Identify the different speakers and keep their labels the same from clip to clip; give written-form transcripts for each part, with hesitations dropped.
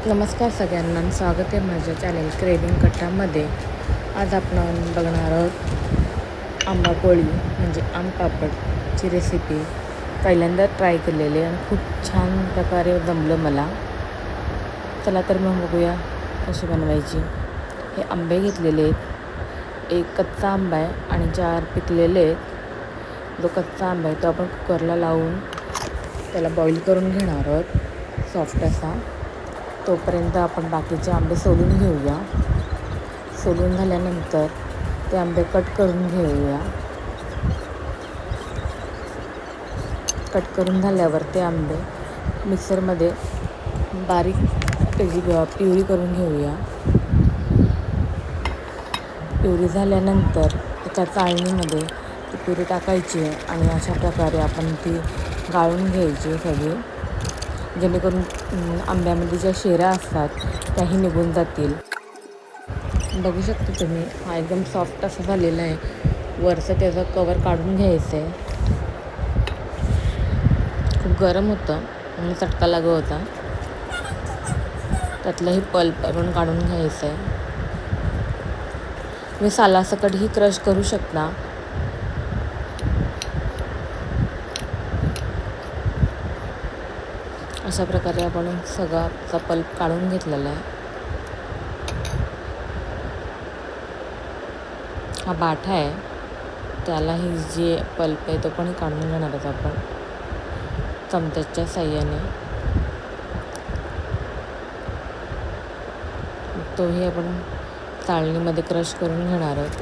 Speaker 1: नमस्कार सगळ्यांना, स्वागत आहे माझ्या चॅनल क्रेविंग कट्टामध्ये. आज आपण बघणार आहोत आंबा पोळी म्हणजे आम पापडची रेसिपी. पहिल्यांदा ट्राय केलेली आणि खूप छान प्रकारे जमलं मला. चला तर मग बघूया कशी बनवायची. हे आंबे घेतलेले आहेत, एक कच्चा आंबा आहे आणि 4 पिकलेले आहेत. जो कच्चा आंबा आहे तो आपण कुकरला लावून त्याला बॉईल करून घेणार आहोत सॉफ्ट असा. तोपर्यंत आपण बाकीचे आंबे सोलून घेऊया. सोलून झाल्यानंतर ते आंबे कट करून घेऊया. कट करून झाल्यावर ते आंबे मिक्सरमध्ये बारीक त्याची प्युरी करून घेऊया. प्युरी झाल्यानंतर एका चाळणीमध्ये ती प्युरी टाकायची आणि अशा प्रकारे आपण ती गाळून घ्यायची सगळी, जेणेकरून आंब्यामध्ये ज्या शेरा असतात त्याही निघून जातील. बघू शकता तुम्ही, हा एकदम सॉफ्ट असा झालेला आहे. वरचं त्याचं कवर काढून घ्यायचं आहे. खूप गरम होतं आणि चटका लागत होता. त्यातलंही पल्प पण काढून घ्यायचं आहे. तुम्ही सालासकटही क्रश करू शकता. अशा प्रकारे आपण सगळा पल्प काढून घेतलेला आहे. हा बाठा आहे, त्यालाही जे पल्प आहे तो पण काढून घेणार आहोत आपण चमच्याच्या साह्याने. तोही आपण चाळणीमध्ये क्रश करून घेणार आहोत.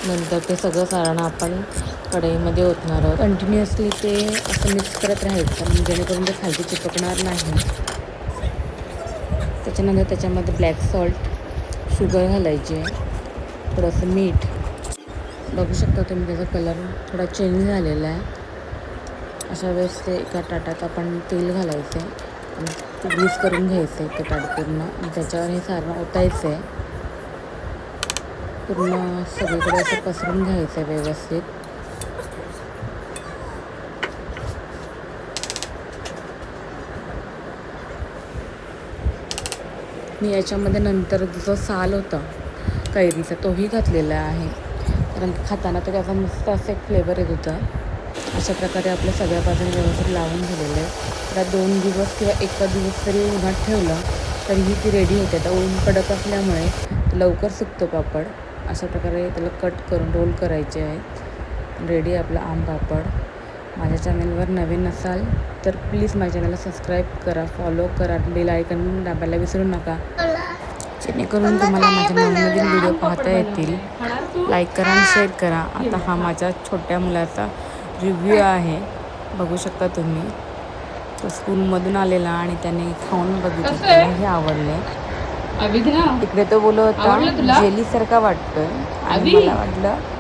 Speaker 1: नंतर ते सगळं सारण आपण कढईमध्ये ओतणार आहोत. कंटिन्युअसली ते असं मिक्स करत राहायचं, जेणेकरून ते खालती चिपकणार नाही. त्याच्यानंतर त्याच्यामध्ये ब्लॅक सॉल्ट, शुगर घालायची आहे, थोडंसं मीठ. बघू शकता तुम्ही त्याचा कलर थोडा चेंज झालेला आहे. अशा वेळेस ते एका ताटात आपण तेल घालायचं आहे आणि ते ग्रीस करून घ्यायचं आहे ते ताट पूर्ण. आणि त्याच्यावर हे सारण ओतायचं आहे. पूर्ण सगळीकडे असं पसरून घ्यायचं आहे व्यवस्थित. मी याच्यामध्ये नंतर जो साल होता कैरीचा तोही घातलेला आहे, कारण खाताना तर त्याचा मस्त असं एक फ्लेवर येत होता. अशा प्रकारे आपल्या सगळ्या बाजूने व्यवस्थित लावून झालेलं आहे. त्याला 2 दिवस किंवा 1 दिवस तरी उन्हात ठेवलं तरीही ती रेडी होते. आता ऊन कडक असल्यामुळे लवकर सुकतो पापड. अशा प्रकारे त्याला कट करून रोल करायचे आहेत. रेडी आपला आम पापड. माझ्या चॅनलवर नवीन असाल तर प्लीज माझ्या चॅनलला सबस्क्राईब करा, फॉलो करा, बेल आयकॉन दाबायला विसरू नका, जेणेकरून तुम्हाला माझ्या नवनवीन व्हिडिओ पाहता येतील. लाईक करा आणि शेअर करा. आता हा माझ्या छोट्या मुलाचा रिव्ह्यू आहे. बघू शकता तुम्ही, तो स्कूलमधून आलेला आणि त्याने खाऊन बघितलं, त्यालाही आवडले. इकडे तो बोलत होता जेलीसारखा वाटतोय आणि मला वाटलं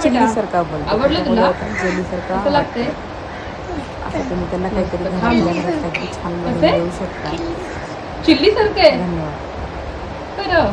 Speaker 1: चिल्लीसारखा बोलतो. जेलीसारखा वाटतोय. असं तुम्ही त्यांना काहीतरी काहीतरी छान बनवून देऊ शकता.
Speaker 2: चिल्ली सारखं आहे.
Speaker 1: धन्यवाद.
Speaker 2: खरं